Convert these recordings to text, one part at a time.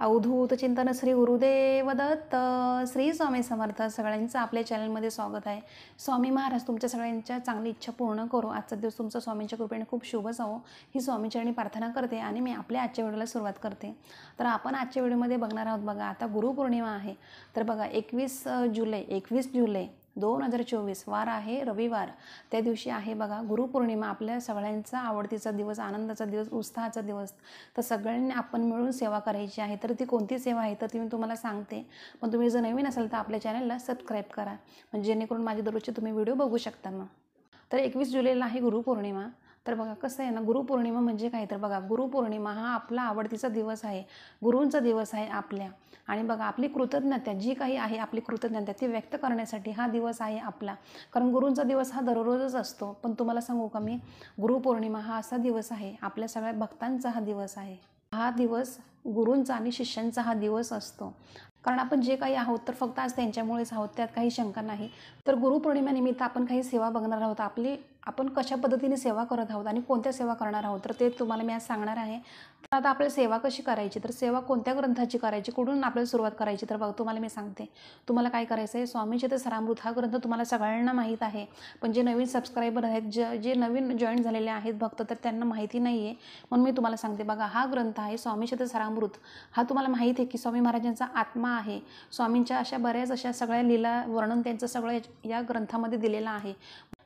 अवधूत चिंतन श्री गुरुदेव दत्त. श्री स्वामी समर्थ. सगळ्यांचं आपल्या चॅनलमध्ये स्वागत आहे. स्वामी महाराज तुमच्या सगळ्यांच्या चांगली इच्छा पूर्ण करो. आजचा दिवस तुमचा स्वामींच्या कृपेने खूप शुभ जावो ही स्वामीचरणी प्रार्थना करते आणि मी आपल्या आजच्या व्हिडिओला सुरुवात करते. तर आपण आजच्या व्हिडिओमध्ये बघणार आहोत. बघा, आता गुरुपौर्णिमा आहे. तर बघा 21 जुलै 2024 वार आहे रविवार. त्या दिवशी आहे बघा गुरुपौर्णिमा. आपल्या सगळ्यांचा आवडतीचा दिवस, आनंदाचा दिवस, उत्साहाचा दिवस. तर सगळ्यांनी आपण मिळून सेवा करायची आहे. तर ती कोणती सेवा आहे तर ती मी तुम्हाला सांगते. पण तुम्ही जर नवीन असाल तर आपल्या चॅनलला सबस्क्राईब करा, म्हणजे जेणेकरून माझे दररोजचे तुम्ही व्हिडिओ बघू शकता. मग तर 21 जुलैला आहे गुरुपौर्णिमा. तर बघा कसं आहे ना, गुरुपौर्णिमा म्हणजे काय, तर बघा गुरुपौर्णिमा हा आपला आवडतीचा दिवस आहे, गुरूंचा दिवस आहे आपल्या. आणि बघा आपली कृतज्ञता जी काही आहे, आपली कृतज्ञता ती व्यक्त करण्यासाठी हा दिवस आहे आपला. कारण गुरूंचा दिवस हा दररोजच असतो. पण तुम्हाला सांगू का मी, गुरुपौर्णिमा हा असा दिवस आहे, आपल्या सगळ्या भक्तांचा हा दिवस आहे. हा दिवस गुरूंचा आणि शिष्यांचा हा दिवस असतो. कारण आपण जे काही आहोत तर फक्त आज त्यांच्यामुळेच आहोत, त्यात काही शंका नाही. तर गुरुपौर्णिमेनिमित्त आपण काही सेवा बघणार आहोत. आपण कशा पद्धतीने सेवा करत आहोत आणि कोणत्या सेवा करणार आहोत तर ते तुम्हाला मी आज सांगणार आहे. तर आता आपल्याला सेवा कशी करायची, तर सेवा कोणत्या ग्रंथाची करायची, कुठून आपल्याला सुरुवात करायची, तर बघा तुम्हाला मी सांगते. तुम्हाला काय करायचं आहे, स्वामीचरित्रामृत हा ग्रंथ तुम्हाला सगळ्यांना माहीत आहे. पण जे नवीन सबस्क्रायबर आहेत, जे नवीन जॉईन झालेले आहेत भक्त, तर त्यांना माहिती नाही आहे. म्हणून मी तुम्हाला सांगते. बघा हा ग्रंथ आहे स्वामीचरित्रामृत. हा तुम्हाला माहीत आहे की स्वामी महाराजांचा आत्मा आहे. स्वामींच्या अशा बऱ्याच अशा सगळ्या लीला वर्णन त्यांचं सगळं या ग्रंथामध्ये दिलेलं आहे.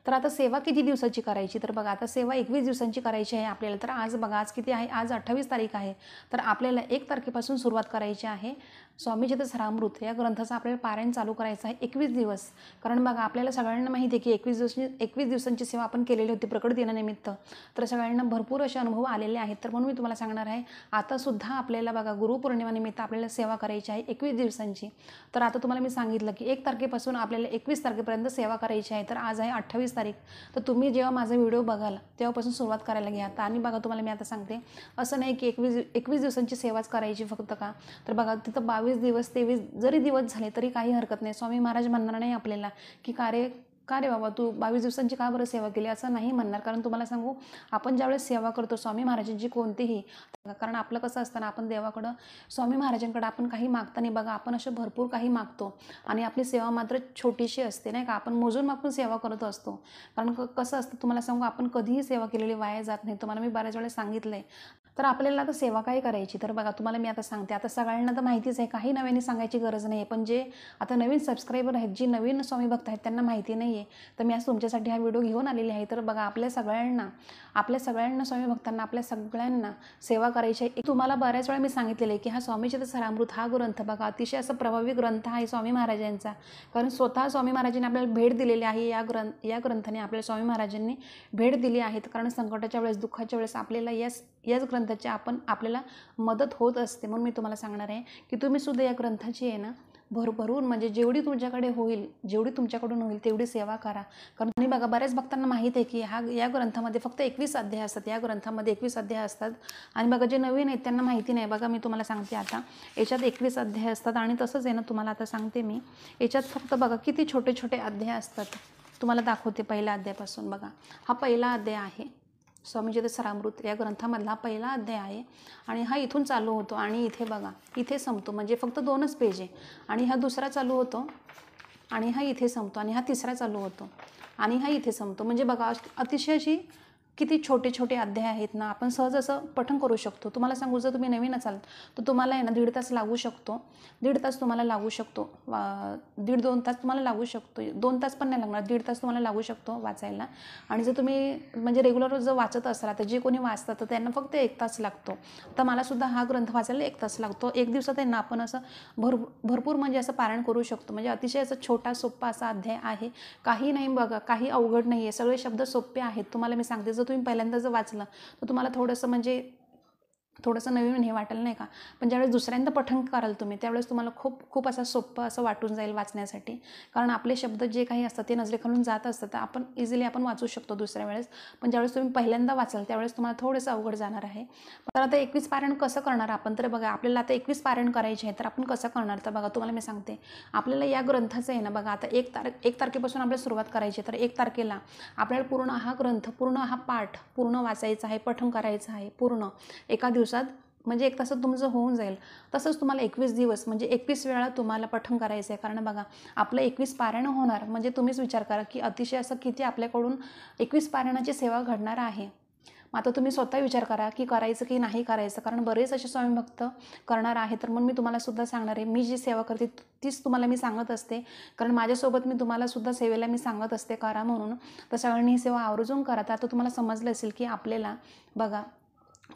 तर आता सेवा किती दिवसाची करायची, तर बघा आता सेवा 21 दिवसांची करायची आहे आपल्याला. तर आज बघा आज किती आहे, आज 28 तारीख आहे. तर आपल्याला 1 तारखेपासून सुरुवात करायची आहे. स्वामीचरित्रामृत या ग्रंथाचं आपल्याला पारायण चालू करायचं आहे 21 दिवस. कारण बघा आपल्याला सगळ्यांना माहिती आहे की 21 दिवसांची सेवा आपण केलेली होती प्रकट दिनानिमित्त. तर सगळ्यांना भरपूर असे अनुभव आलेले आहेत. तर म्हणून मी तुम्हाला सांगणार आहे, आता सुद्धा आपल्याला बघा गुरुपौर्णिमेनिमित्त आपल्याला सेवा करायची आहे 21 दिवसांची. तर आता तुम्हाला मी सांगितलं की 1 तारखेपासून आपल्याला 21 तारखेपर्यंत सेवा करायची आहे. तर आज आहे 28 तारीख. तर तुम्ही जेव्हा माझा व्हिडिओ बघाल तेव्हापासून सुरुवात करायला घ्या. आणि बघा तुम्हाला मी आता सांगते, असं नाही की 21 दिवसांची सेवाच करायची फक्त का, तर बघा तिथं 22 दिवस 23 जरी दिवस झाले तरी काही हरकत नाही. स्वामी महाराज म्हणणार नाही आपल्याला की का रे बाबा तू 22 दिवसांची का बरं सेवा केली, असं नाही म्हणणार. कारण तुम्हाला सांगू, आपण ज्यावेळेस सेवा करतो स्वामी महाराजांची कोणतीही, कारण आपलं कसं असतं ना, आपण देवाकडं स्वामी महाराजांकडं आपण काही मागताना बघा आपण असं भरपूर काही मागतो आणि आपली सेवा मात्र छोटीशी असते नाही का. आपण मोजून मागून सेवा करत असतो. कारण कसं असतं तुम्हाला सांगू, आपण कधीही सेवा केलेली वाया जात नाही. तुम्हाला मी बऱ्याच वेळेस सांगितलं आहे. तर आपल्याला आता सेवा काय करायची, तर बघा तुम्हाला मी आता सांगते. आता सगळ्यांना तर माहितीच आहे, काही नव्याने सांगायची गरज नाही आहे. पण जे आता नवीन सबस्क्रायबर आहेत, जी नवीन स्वामी भक्त आहेत, त्यांना माहिती नाही आहे. तर मी आज तुमच्यासाठी हा व्हिडिओ घेऊन आलेली आहे. तर बघा आपल्या सगळ्यांना स्वामी भक्तांना आपल्या सगळ्यांना सेवा करायची आहे. तुम्हाला बऱ्याच वेळा मी सांगितलेलं आहे की हा स्वामीचरित्रामृत हा ग्रंथ बघा अतिशय असं प्रभावी ग्रंथ आहे स्वामी महाराजांचा. कारण स्वतः स्वामी महाराजांनी आपल्याला भेट दिलेली आहे. या ग्रंथाने आपल्याला स्वामी महाराजांनी भेट दिली आहे. कारण संकटाच्या वेळेस, दुःखाच्या वेळेस आपल्याला याच ग्रंथाची आपल्याला मदत होत असते. म्हणून मी तुम्हाला सांगणार आहे की तुम्ही सुद्धा या ग्रंथाची आहे ना भरभरून, म्हणजे जेवढी तुमच्याकडून होईल तेवढी सेवा करा. कारण तुम्ही बघा बऱ्याच भक्तांना माहीत आहे की या ग्रंथामध्ये फक्त 21 अध्याय असतात. या ग्रंथामध्ये 21 अध्याय असतात. आणि बघा जे नवीन आहेत त्यांना माहिती नाही. बघा मी तुम्हाला सांगते, आता याच्यात 21 अध्याय असतात. आणि तसंच आहे ना, तुम्हाला आता सांगते मी, याच्यात फक्त बघा किती छोटे छोटे अध्याय असतात. तुम्हाला दाखवते पहिल्या अध्यायापासून. बघा हा पहिला अध्याय आहे स्वामीचरित्रामृत या ग्रंथामधला पहिला अध्याय आहे. आणि हा इथून चालू होतो आणि इथे बघा इथे संपतो. म्हणजे फक्त 2च पेज आहे. आणि हा दुसरा चालू होतो आणि हा इथे संपतो. आणि हा तिसरा चालू होतो आणि हा इथे संपतो. म्हणजे बघा अतिशय अशी किती छोटे छोटे अध्याय आहेत ना, आपण सहज असं पठण करू शकतो. तुम्हाला सांगू, जर तुम्ही नवीन असाल तर तुम्हाला आहे ना 1.5 तास लागू शकतो. 1.5 तास तुम्हाला लागू शकतो. 1.5-2 तास तुम्हाला लागू शकतो. 2 तास पण नाही लागणार, 1.5 तास तुम्हाला लागू शकतो वाचायला. आणि जर तुम्ही म्हणजे रेग्युलर जर वाचत असाल तर जे कोणी वाचतात तर त्यांना फक्त 1 तास लागतो. तर मला सुद्धा हा ग्रंथ वाचायला 1 तास लागतो. 1 दिवसात आहे ना आपण असं भरपूर म्हणजे असं पारायण करू शकतो. म्हणजे अतिशय असं छोटा सोप्पा असा अध्याय आहे. काही नाही बघा, काही अवघड नाही आहे. सगळे शब्द सोपे आहेत. तुम्हाला मी सांगते, जर तुम्ही पहिल्यांदा जर वाचलं तर तुम्हाला थोडंसं नवीन हे वाटेल नाही का. पण ज्यावेळेस दुसऱ्यांदा पठण कराल तुम्ही त्यावेळेस तुम्हाला खूप असं सोपं असं वाटून जाईल वाचण्यासाठी. कारण आपले शब्द जे काही असतात ते नजरेखालून जात असतात, तर आपण इझिली वाचू शकतो दुसऱ्या वेळेस. पण ज्यावेळेस तुम्ही पहिल्यांदा वाचाल त्यावेळेस तुम्हाला थोडंसं अवघड जाणार आहे. तर आता 21 पारायण कसं करणार आपण, तर बघा आपल्याला आता 21 पारायण करायचे आहे. तर आपण कसं करणार, तर बघा तुम्हाला मी सांगते. आपल्याला या ग्रंथाचं आहे ना बघा, आता 1 तारखेपासून आपल्याला सुरुवात करायची. तर 1 तारखेला आपल्याला पूर्ण हा ग्रंथ, पूर्ण हा पाठ पूर्ण वाचायचा आहे, पठण करायचं आहे पूर्ण एका दिवसात. म्हणजे 1 तासात तुमचं होऊन जाईल. तसंच तुम्हाला 21 दिवस म्हणजे 21 वेळा तुम्हाला पठण करायचं आहे. कारण बघा आपलं 21 पारायण होणार म्हणजे तुम्हीच विचार करा की अतिशय असं किती आपल्याकडून 21 पारायणाची सेवा घडणार आहे. मग आता तुम्ही स्वतः विचार करा की करायचं की नाही करायचं. कारण बरेच असे स्वामी भक्त करणार आहे. तर मग मी तुम्हाला सुद्धा सांगणार आहे, मी जी सेवा करते तीच तुम्हाला मी सांगत असते. कारण माझ्यासोबत मी तुम्हाला सुद्धा सेवेला मी सांगत असते करा म्हणून. तर सगळ्यांनी ही सेवा आवर्जून करा. तर आता तुम्हाला समजलं असेल की आपल्याला बघा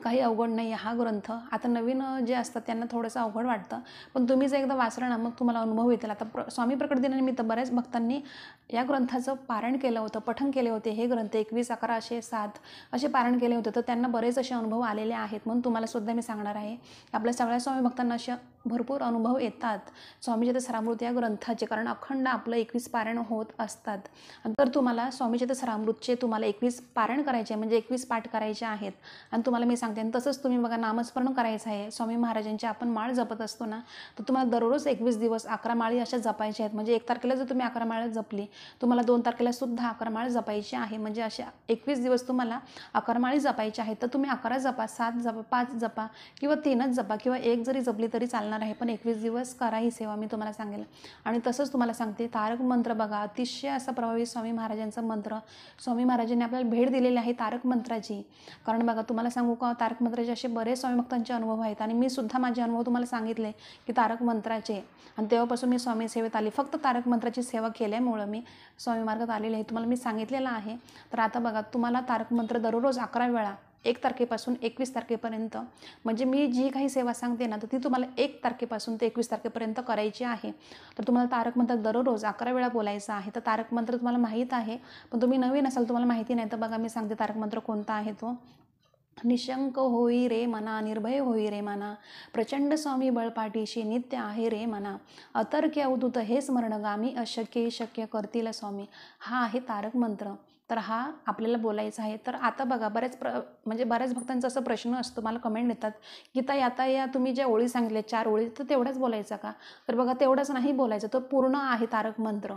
काही अवघड नाही आहे हा ग्रंथ. आता नवीन जे असतात त्यांना थोडंसं अवघड वाटतं, पण तुम्ही जर एकदा वाचलं ना मग तुम्हाला अनुभव येतील. आता स्वामी प्रकट दिनानिमित्त बऱ्याच भक्तांनी या ग्रंथाचं पारायण केलं होतं, पठण केले होते. हे ग्रंथ 21, 11, 7 असे पारायण केले होते. तर त्यांना बरेच असे अनुभव आलेले आहेत. म्हणून तुम्हाला सुद्धा मी सांगणार आहे, आपल्या सगळ्या स्वामी भक्तांना असे भरपूर अनुभव येतात स्वामी चरित्रामृत या ग्रंथाचे. कारण अखंड आपलं 21 पारायण होत असतात. तर तुम्हाला स्वामी चरित्रामृतचे तुम्हाला 21 पारायण करायचे म्हणजे 21 पाठ करायचे आहेत. आणि तुम्हाला मी सांगते, आणि तसंच तुम्ही बघा नामस्मरण करायचं आहे. स्वामी महाराजांची आपण माळ जपत असतो ना, तर तुम्हाला दररोज 21 दिवस 11 माळी अशा जपायच्या आहेत. म्हणजे 1 तारखेला जर तुम्ही 11 माळ जपली, तुम्हाला 2 तारखेला सुद्धा 11 माळ जपायची आहे. म्हणजे अशा 21 दिवस तुम्हाला 11 माळी जपायच्या आहेत. तर तुम्ही 11 जपा, 7 जपा, 5 जपा किंवा 3च जपा किंवा 1 जरी जपली तरी चालणार आहे. पण 21 दिवस करा ही सेवा, मी तुम्हाला सांगेल. आणि तसंच तुम्हाला सांगते, तारक मंत्र बघा अतिशय असा प्रभावी स्वामी महाराजांचा मंत्र. स्वामी महाराजांनी आपल्याला भेट दिलेली आहे तारक मंत्राची. कारण बघा तुम्हाला सांगू का, तारक मंत्राचे असे बरेच स्वामी भक्तांचे अनुभव आहेत. आणि मी सुद्धा माझे अनुभव तुम्हाला सांगितले की तारक मंत्राचे. आणि तेव्हापासून मी स्वामी सेवेत आली. फक्त तारक मंत्राची सेवा केल्यामुळं मी स्वामी मार्गात आलेले आहे. तुम्हाला मी सांगितलेलं आहे. तर आता बघा तुम्हाला तारक मंत्र दररोज 11 वेळा 1 तारखेपासून 21 तारखेपर्यंत, म्हणजे मी जी काही सेवा सांगते ना, तर ती तुम्हाला 1 तारखेपासून ते 21 तारखेपर्यंत करायची आहे. तर तुम्हाला तारक मंत्र दररोज 11 वेळा बोलायचं आहे. तर तारक मंत्र तुम्हाला माहीत आहे, पण तुम्ही नवीन असाल, तुम्हाला माहिती नाही, तर बघा मी सांगते तारक मंत्र कोणता आहे तो. निशंक होई रे मना, निर्भय होई रे मना, प्रचंड स्वामी बळपाठीशी नित्य आहे रे मना, अतर्क्य अवधूत हे स्मरणगामी, अशक्य शक्य करतील स्वामी. हा आहे तारक मंत्र. तर हा आपल्याला बोलायचा आहे. तर आता बघा म्हणजे बऱ्याच भक्तांचा असा प्रश्न असतो, मला कमेंट येतात की ताई आता या तुम्ही ज्या ओळी सांगितल्या 4 ओळी, तर तेवढ्याच बोलायचा का? तर बघा तेवढंच नाही बोलायचं, तो पूर्ण आहे तारक मंत्र.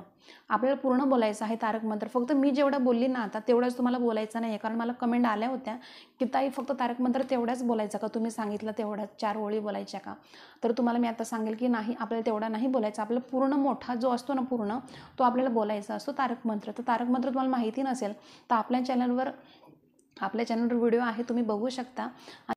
आपल्याला पूर्ण बोलायचं आहे तारक मंत्र. फक्त मी जेवढं बोलली ना आता तेवढंच तुम्हाला बोलायचं नाही आहे. कारण मला कमेंट आल्या होत्या की ताई फक्त तारक मंत्र तेवढ्याच बोलायचा का, तुम्ही सांगितलं तेवढ्याच 4 ओळी बोलायच्या का? तर तुम्हाला मी आता सांगेल की नाही, आपल्याला तेवढा नाही बोलायचा. आपल्याला पूर्ण मोठा जो असतो ना पूर्ण, तो आपल्याला बोलायचा असतो तारक मंत्र. तर तारक मंत्र तुम्हाला माहिती नसेल तर आपल्या चॅनलवर व्हिडिओ आहे, तुम्ही बघू शकता.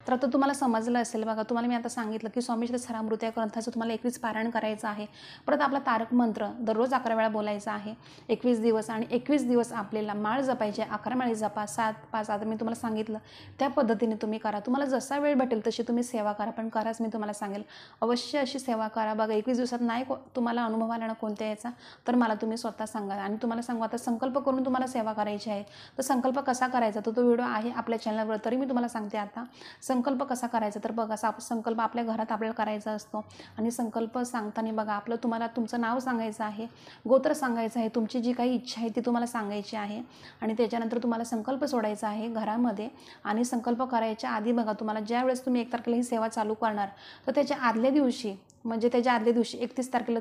तर आता तुम्हाला समजलं असेल. बघा तुम्हाला मी आता सांगितलं की स्वामी चरित्रामृत या ग्रंथाचं तुम्हाला 21 पारायण करायचं आहे. परत आपला तारक मंत्र दररोज 11 वेळा बोलायचा आहे 21 दिवस. आणि 21 दिवस आपल्याला माळ जपायची आहे. 11 माळी जपा, 7, 5 आता मी तुम्हाला सांगितलं त्या पद्धतीने तुम्ही करा. तुम्हाला जसा वेळ भेटेल तशी तुम्ही सेवा करा, पण कराच मी तुम्हाला सांगेल. अवश्य अशी सेवा करा. बघा 21 दिवसात नाही तुम्हाला अनुभव आला ना कोणत्या याचा, तर मला तुम्ही स्वतः सांगा. आणि तुम्हाला सांगू आता संकल्प करून तुम्हाला सेवा करायची आहे. तर संकल्प कसा करायचा तो व्हिडिओ आहे आपल्या चॅनलवर. तरी मी तुम्हाला सांगते आता संकल्प कसा करायचा. तर बघा संकल्प आपल्या घरात आपल्याला करायचा असतो. आणि संकल्प सांगताना बघा तुम्हाला तुमचं नाव सांगायचं आहे, गोत्र सांगायचं आहे, तुमची जी काही इच्छा आहे ती तुम्हाला सांगायची आहे. आणि त्याच्यानंतर तुम्हाला संकल्प सोडायचा आहे घरामध्ये. आणि संकल्प करायच्या आधी बघा तुम्हाला ज्या वेळेस तुम्ही 1 तारखेला ही सेवा चालू करणार, तर त्याच्या आदल्या दिवशी म्हणजे त्याच्या आदल्या दिवशी 31 तारखेला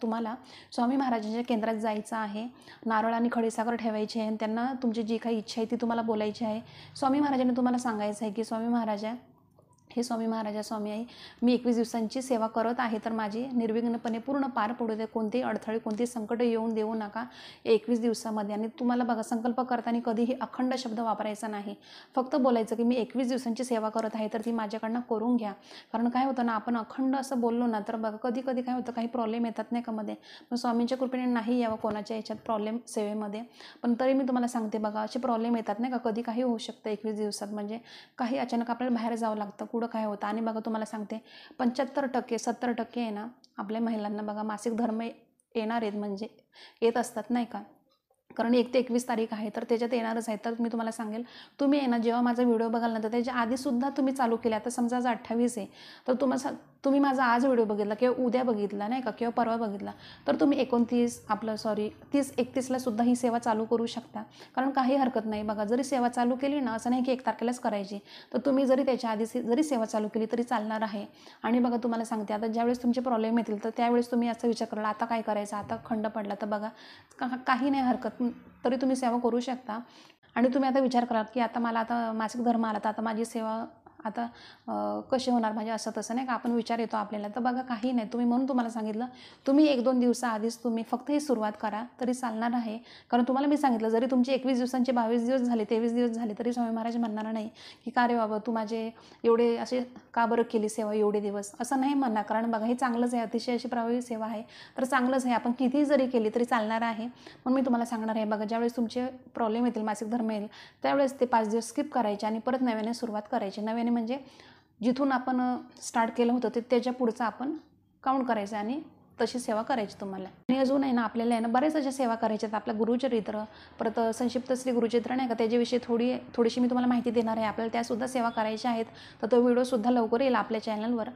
तुम्हाला स्वामी महाराजांच्या केंद्रात जायचं आहे. नारळ आणि खडीसाखर ठेवायची आहे आणि त्यांना तुमची जी काही इच्छा आहे ती तुम्हाला बोलायची आहे. स्वामी महाराजांनी तुम्हाला सांगायचं आहे की स्वामी महाराजा, हे स्वामी महाराजा स्वामी आहे, मी 21 दिवसांची सेवा करत आहे, तर माझी निर्विघ्नपणे पूर्ण पार पडू दे. कोणतेही अडथळे कोणतेही संकट येऊन देऊ नका 21 दिवसामध्ये. आणि तुम्हाला बघा संकल्प करताना कधीही अखंड शब्द वापरायचा नाही. फक्त बोलायचं की मी 21 दिवसांची सेवा करत आहे, तर ती माझ्याकडनं करून घ्या. कारण काय होतं ना, आपण अखंड असं बोललो ना तर बघा कधी कधी काय होतं, काही प्रॉब्लेम येतात नाही का मध्ये. मग स्वामींच्या कृपेने नाही यावं कोणाच्या याच्यात प्रॉब्लेम सेवेमध्ये, पण तरी मी तुम्हाला सांगते बघा असे प्रॉब्लेम येतात नाही का, कधी काही होऊ शकतं 21 दिवसात. म्हणजे काही अचानक आपल्याला बाहेर जावं लागतं, कुठं काय होतं. आणि बघा तुम्हाला सांगते 75% 70% आहे ना आपल्या महिलांना बघा मासिक धर्म येणार आहेत, म्हणजे येत असतात नाही का. कारण 1 ते 21 तारीख आहे, तर त्याच्यात येणारच आहे. तर मी तुम्हाला सांगेल तुम्ही आहे ना जेव्हा माझा व्हिडिओ बघाल ना, तर त्याच्या आधीसुद्धा तुम्ही चालू केले. आता समजा आज 28 आहे, तर तुम्ही माझा आज व्हिडिओ बघितला किंवा उद्या बघितला नाही का, किंवा परवा बघितला, तर तुम्ही 30-31ला सुद्धा ही सेवा चालू करू शकता. कारण काही हरकत नाही. बघा जरी सेवा चालू केली ना, असं नाही की 1 तारखेलाच करायची, तर तुम्ही जरी त्याच्या आधी जरी सेवा चालू केली तरी चालणार आहे. आणि बघा तुम्हाला सांगते आता ज्यावेळेस तुमचे प्रॉब्लेम येतील, तर त्यावेळेस तुम्ही असा विचार कराल आता काय करायचं, आता खंड पडला, तर बघा काही नाही हरकत, तरी तुम्ही सेवा करू शकता. आणि तुम्ही आता विचार कराल की आता मला आता मासिक धर्म आला, तर आता माझी सेवा आता कसे होणार म्हणजे असं तसं नाही का आपण विचार येतो आपल्याला. तर बघा काही नाही, तुम्ही म्हणून तुम्हाला सांगितलं तुम्ही 1-2 दिवसाआधीच तुम्ही फक्त ही सुरुवात करा तरी चालणार आहे. कारण तुम्हाला मी सांगितलं जरी तुमचे 21 दिवसांचे 22 दिवस झाले 23 दिवस झाले तरी स्वामी महाराज म्हणणार नाही की का रे बाबा तू माझे एवढे असे का बरं केली सेवा एवढे दिवस, असं नाही म्हणणार. कारण बघा हे चांगलंच आहे, अतिशय अशी प्रभावी सेवा आहे तर चांगलंच आहे, आपण कितीही जरी केली तरी चालणार आहे. म्हणून मी तुम्हाला सांगणार आहे बघा ज्यावेळेस तुमचे प्रॉब्लेम येतील मासिक धर्म येईल त्यावेळेस ते 5 दिवस स्किप करायचे आणि परत नव्याने सुरुवात करायची. नव्याने म्हणजे जिथून आपण स्टार्ट केलं होतं ते त्याच्या पुढचं आपण काउंट करायचं आणि तशी सेवा करायची तुम्हाला. आणि अजून आहे ना आपल्याला आहे ना बऱ्याच अशा सेवा करायच्यात. आपल्या गुरुचरित्र परत संक्षिप्त श्री गुरुचरित्र नाही का त्याच्याविषयी थोडीशी मी तुम्हाला माहिती देणार आहे. आपल्याला त्यासुद्धा सेवा करायच्या आहेत तर तो व्हिडिओसुद्धा लवकर येईल आपल्या चॅनलवर.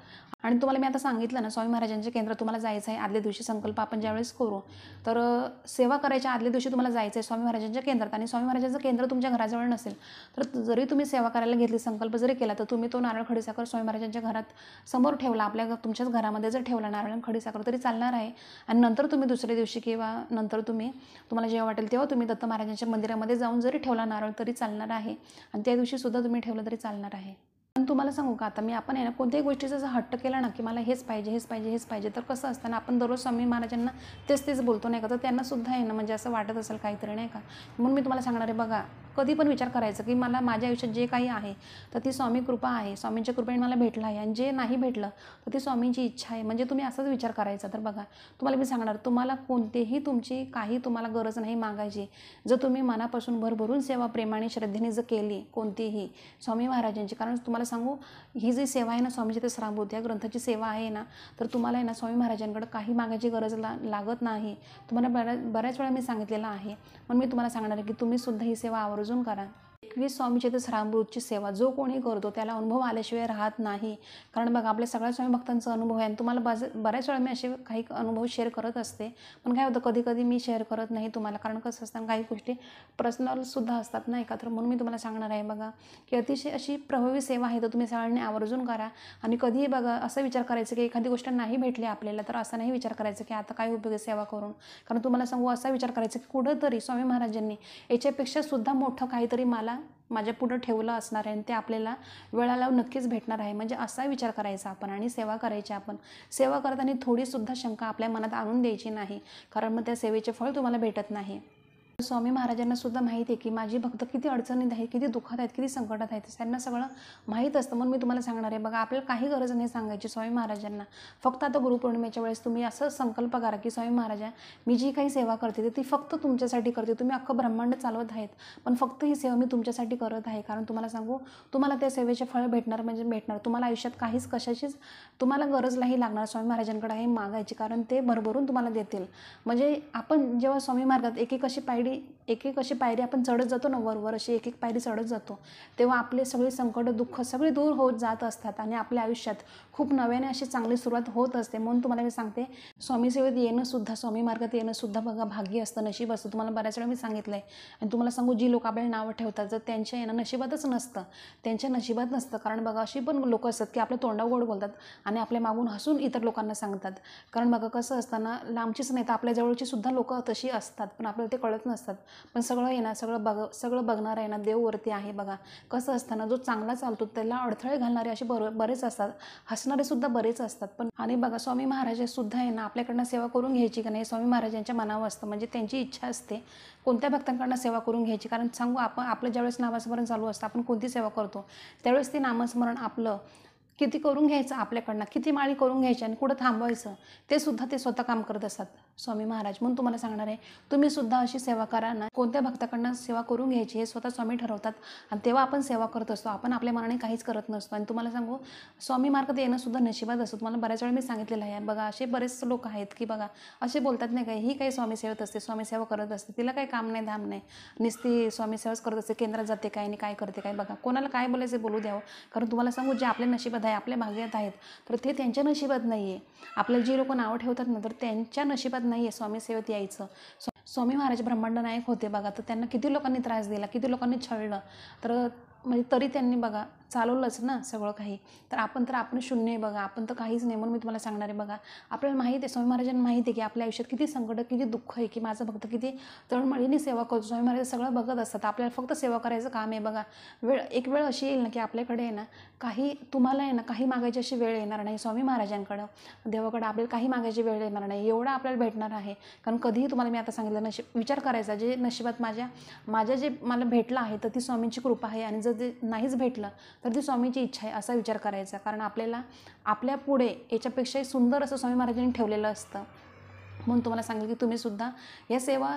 आणि तुम्हाला मी आता सांगितलं ना स्वामी महाराजांचे केंद्र तुम्हाला जायचं आहे. आदल्या दिवशी संकल्प आपण ज्यावेळेस करू तर सेवा करायच्या आदल्या दिवशी तुम्हाला जायचं आहे स्वामी महाराजांच्या केंद्रात. आणि स्वामी महाराजांचं केंद्र तुमच्या घराजवळ नसेल तर जरी तुम्ही सेवा करायला घेतली संकल्प जरी केला तर तुम्ही तो नारळ खडीसाखर स्वामी महाराजांच्या घरात समोर ठेवला, आपल्या तुमच्याच घरामध्ये जर ठेवला नारळ आणि खडीसाखर तरी चालणार आहे. आणि नंतर तुम्ही दुसऱ्या दिवशी किंवा नंतर तुम्हाला जेव्हा वाटेल तेव्हा तुम्ही दत्त महाराजांच्या मंदिरामध्ये जाऊन जरी ठेवला नारळ तरी चालणार आहे. आणि त्या दिवशी सुद्धा तुम्ही ठेवलं तरी चालणार आहे. पण तुम्हाला सांगू का आता मी आपण आहे ना कोणत्याही गोष्टीचा जर हट्ट केला ना की मला हेच पाहिजे हेच पाहिजे हेच पाहिजे तर कसं असतं ना आपण दररोज स्वामी महाराजांना तेच बोलतो नाही का, तर त्यांना सुद्धा आहे ना म्हणजे असं वाटत असेल काहीतरी नाही का. म्हणून मी तुम्हाला सांगणार आहे बघा कधी पण विचार करायचं की मला माझ्या आयुष्यात जे काही आहे तर ती स्वामी कृपा आहे, स्वामींच्या कृपेने मला भेटलं आहे. आणि जे नाही भेटलं तर ती स्वामींची इच्छा आहे. म्हणजे तुम्ही असाच विचार करायचा. तर बघा तुम्हाला मी सांगणार तुम्हाला कोणतेही तुमची काही तुम्हाला गरज नाही मागायची. जर तुम्ही मनापासून भरभरून सेवा प्रेमाने श्रद्धेने जर केली कोणतीही स्वामी महाराजांची, कारण तुम्हाला सांगू ही जी सेवा आहे ना स्वामीची ते श्रामबोध या ग्रंथाची सेवा आहे ना तर तुम्हाला आहे ना स्वामी महाराजांकडे काही मागायची गरज लागत नाही. तुम्हाला बऱ्याच वेळा मी सांगितलेलं आहे. पण मी तुम्हाला सांगणार आहे की तुम्ही सुद्धा ही सेवा आवर्जून करा. 21 स्वामीचे ते श्रामबोधची सेवा जो कोणी करतो त्याला अनुभव आल्याशिवाय राहत नाही. कारण बघा आपल्या सगळ्या स्वामी भक्तांचा अनुभव आहे आणि तुम्हाला बऱ्याच वेळा मी असे काही अनुभव शेअर करत असते. पण काय होतं कधी कधी मी शेअर करत नाही तुम्हाला, कारण कसं असतं काही गोष्टी पर्सनलसुद्धा असतात नाही का. तर म्हणून मी तुम्हाला सांगणार आहे बघा की अतिशय अशी प्रभावी सेवा आहे तर तुम्ही सगळ्यांनी आवर्जून करा. आणि कधीही बघा असा विचार करायचा की एखादी गोष्ट नाही भेटली आपल्याला तर असा नाही विचार करायचा की आता काय उपयोग सेवा करून. कारण तुम्हाला सांगू असा विचार करायचा की कुठंतरी स्वामी महाराजांनी याच्यापेक्षा सुद्धा मोठं काहीतरी मला माझ्या पुढं ठेवलं असणार आहे आणि ते आपल्याला वेळाला नक्कीच भेटणार आहे. म्हणजे असा विचार करायचा आपण आणि सेवा करायची. आपण सेवा करताना थोडीसुद्धा शंका आपल्या मनात आणून द्यायची नाही, कारण मग त्या सेवेचे फळ तुम्हाला भेटत नाही. स्वामी महाराजांना सुद्धा माहिती आहे की माझी भक्त किती अडचणीत आहेत, किती दुःखात आहेत, किती संकटात आहेत, त्यांना सगळं माहीत असतं. म्हणून मी तुम्हाला सांगणार आहे बघा आपल्याला काही गरज नाही सांगायची स्वामी महाराजांना. फक्त आता गुरुपौर्णिमेच्या वेळेस तुम्ही असं संकल्प करा की स्वामी महाराजा मी जी काही सेवा करते ती फक्त तुमच्यासाठी करते. तुम्ही अख्खं ब्रह्मांड चालवत आहेत पण फक्त ही सेवा मी तुमच्यासाठी करत आहे. कारण तुम्हाला सांगू तुम्हाला त्या सेवेचे फळ भेटणार म्हणजे भेटणार. तुम्हाला आयुष्यात काहीच कशाचीच तुम्हाला गरज नाही लागणार स्वामी महाराजांकडे आहे मागायची, कारण ते भरभरून तुम्हाला देतील. म्हणजे आपण जेव्हा स्वामी मार्गात एक एक अशी पायरी आपण चढत जातो ना वर अशी एक पायरी चढत जातो तेव्हा आपले सगळे संकट दुःख सगळे दूर होत जात असतात आणि आपल्या आयुष्यात खूप नव्याने अशी चांगली सुरुवात होत असते. म्हणून तुम्हाला मी सांगते स्वामी सेवेत येणं सुद्धा स्वामी मार्गात येणं सुद्धा बघा भाग्य असतं, नशीब असतं. तुम्हाला बऱ्याच वेळा मी सांगितलं आहे. आणि तुम्हाला सांगू जी लोक आपल्याला नावं ठेवतात जर त्यांच्या येणं नशिबातच नसतं, त्यांच्या नशिबात नसतं. कारण बघा अशी पण लोक असतात की आपल्या तोंडावर गोड बोलतात आणि आपल्या मागून हसून इतर लोकांना सांगतात. कारण बघा कसं असतं ना लांबचीच नाही तर आपल्या जवळची सुद्धा लोक तशी असतात पण आपल्याला ते कळत नसतात. पण सगळं आहे ना सगळं बघणारं आहे ना देववरती आहे. बघा कसं असतं ना जो चांगला चालतो त्याला अडथळे घालणारे असे बरेच असतात, हसणारे सुद्धा बरेच असतात. पण आणि बघा स्वामी महाराज सुद्धा आहे ना आपल्याकडनं सेवा करून घ्यायची का नाही स्वामी महाराजांच्या मनावर असतं. म्हणजे त्यांची इच्छा असते कोणत्या भक्तांकडनं सेवा करून घ्यायची. कारण सांगू आपण आपलं ज्यावेळेस नामस्मरण चालू असतं आपण कोणती सेवा करतो त्यावेळेस ते नामस्मरण आपलं किती करून घ्यायचं आपल्याकडनं, किती माळी करून घ्यायची आणि कुठं थांबवायचं ते सुद्धा ते स्वतः काम करत असतात स्वामी महाराज. म्हणून तुम्हाला सांगणार आहे तुम्ही सुद्धा अशी सेवा करा ना. कोणत्या भक्ताकडनं सेवा करून घ्यायची हे स्वतः स्वामी ठरवतात आणि तेव्हा आपण सेवा करत असतो. आपण आपल्या मनाने काहीच करत नसतो. आणि तुम्हाला सांगू स्वामी मार्गात येणं सुद्धा नशिबात असतं. तुम्हाला बऱ्याच वेळा मी सांगितलेलं आहे. बघा असे बरेच लोक आहेत की बघा असे बोलतात नाही काय ही काही स्वामी सेवेत असते, स्वामी सेवा करत असते, तिला काही काम नाही धाम नाही, नुसती स्वामी सेवाच करत असते, केंद्रात जाते काय आणि काय करते काय. बघा कोणाला काय बोलायचं बोलू द्यावं. कारण तुम्हाला सांगू जे आपल्या नशिबात आहे आपल्या भाग्यात आहेत तर ते त्यांच्या नशिबात नाही आहे. आपल्याला जी लोक नावं ठेवतात ना तर त्यांच्या नशिबात नाही आहे स्वामी सेवेत यायचं. स्वामी महाराज ब्रह्मांड नायक होते बघा तर त्यांना किती लोकांनी त्रास दिला, किती लोकांनी छळलं तर म्हणजे तरी त्यांनी बघा चालवलंच ना सगळं काही, तर आपण शून्य आहे बघा, आपण तर काहीच नाही. म्हणून मी तुम्हाला सांगणार आहे बघा, आपल्याला माहिती आहे, स्वामी महाराजांना माहिती आहे की आपल्या आयुष्यात किती संकट, किती दुःख आहे, की माझं भक्त किती तळमळीने सेवा करतो. स्वामी महाराज सगळं बघत असतात, आपल्याला फक्त सेवा करायचं काम आहे बघा. एक वेळ अशी येईल ना की आपल्याकडे आहे ना काही, तुम्हाला आहे ना काही मागायची अशी वेळ येणार नाही. स्वामी महाराजांकडं, देवाकडं आपल्याला काही मागायची वेळ येणार नाही, एवढं आपल्याला भेटणार आहे. कारण कधीही तुम्हाला मी आता सांगितलं, विचार करायचा, जे नशिबात माझ्या जे मला भेटलं आहे तर ती स्वामींची कृपा आहे, आणि जर ते नाहीच भेटलं तर ती स्वामींची इच्छा आहे, असा विचार करायचा. कारण आपल्याला आपल्या पुढे याच्यापेक्षाही सुंदर असं स्वामी महाराजांनी ठेवलेलं असतं. म्हणून तुम्हाला सांगेल की तुम्ही सुद्धा या सेवा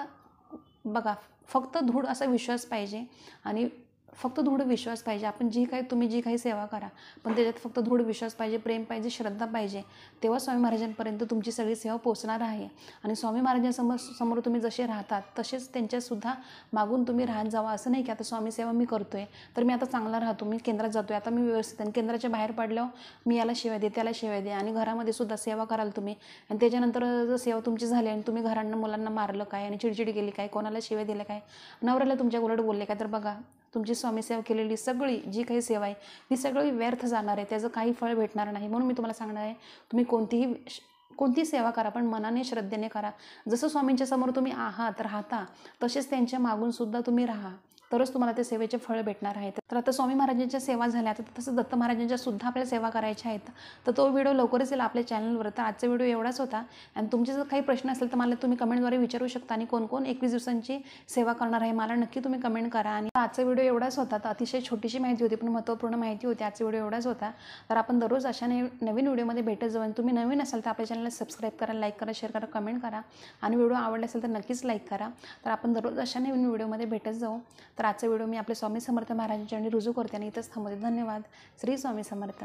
बघा, फक्त दृढ असा विश्वास पाहिजे, आणि फक्त दृढ विश्वास पाहिजे. आपण तुम्ही जी काही सेवा करा, पण त्याच्यात फक्त दृढ विश्वास पाहिजे, प्रेम पाहिजे, श्रद्धा पाहिजे. तेव्हा स्वामी महाराजांपर्यंत तुमची सगळी सेवा पोहोचणार आहे. आणि स्वामी महाराजांसमोर तुम्ही जसे राहतात तसेच त्यांच्यासुद्धा मागून तुम्ही राहत जावा. असं नाही की आता स्वामी सेवा मी करतोय तर मी आता चांगला राहतो, मी केंद्रात जातोय, आता मी व्यवस्थित, आणि केंद्राच्या बाहेर पडल्यावर मी याला शिवाय दे, त्याला शिवाय दे. आणि घरामध्ये सुद्धा सेवा कराल तुम्ही, आणि त्याच्यानंतर जर सेवा तुमची झाली आणि तुम्ही घरांना मुलांना मारलं काय, आणि चिडचिड केली काय, कोणाला शिवाय दिलं काय, नवऱ्याला तुमच्या उलट बोलले काय, तर बघा तुमची स्वामी सेवा केलेली सगळी जी काही सेवा आहे ती सगळी व्यर्थ जाणार आहे, त्याचं काही फळ भेटणार नाही. म्हणून मी तुम्हाला सांगणार आहे, तुम्ही कोणतीही सेवा करा, पण मनाने श्रद्धेने करा. जसं स्वामींच्या समोर तुम्ही आहात, राहता, तसेच त्यांच्या मागून सुद्धा तुम्ही राहा, तरच तुम्हाला ते सेवेचे फळ भेटणार आहेत. तर आता स्वामी महाराजांच्या सेवा झाल्या, तर तसं दत्त महाराजांच्या सुद्धा आपल्याला सेवा करायच्या आहेत. तर तो व्हिडिओ लवकरच येईल आपल्या चॅनलवर. तर आजचा व्हिडिओ एवढाच होता, आणि तुमचे जर काही प्रश्न असेल तर मला तुम्ही कमेंटद्वारे विचारू शकता. आणि कोण 21 दिवसांची सेवा करणार आहे मला नक्की तुम्ही कमेंट करा. आणि आजचा व्हिडिओ एवढाच होता, तर अतिशय छोटीशी माहिती होती पण महत्त्वपूर्ण माहिती होती. आजचा व्हिडिओ एवढाच होता. तर आपण दररोज अशा नवीन व्हिडिओमध्ये भेटत जाऊ. आणि तुम्ही नवीन असाल तर आपल्या चॅनलला सबस्क्राईब करा, लाईक करा, शेअर करा, कमेंट करा, आणि व्हिडिओ आवडला असेल तर नक्कीच लाईक करा. तर आपण दररोज अशा नवीन व्हिडिओमध्ये भेटत जाऊ. तर आजचा व्हिडिओ मी आपले स्वामी समर्थ महाराजांच्या रुजू करते आणि इथंच थांबवते. धन्यवाद. श्री स्वामी समर्थ.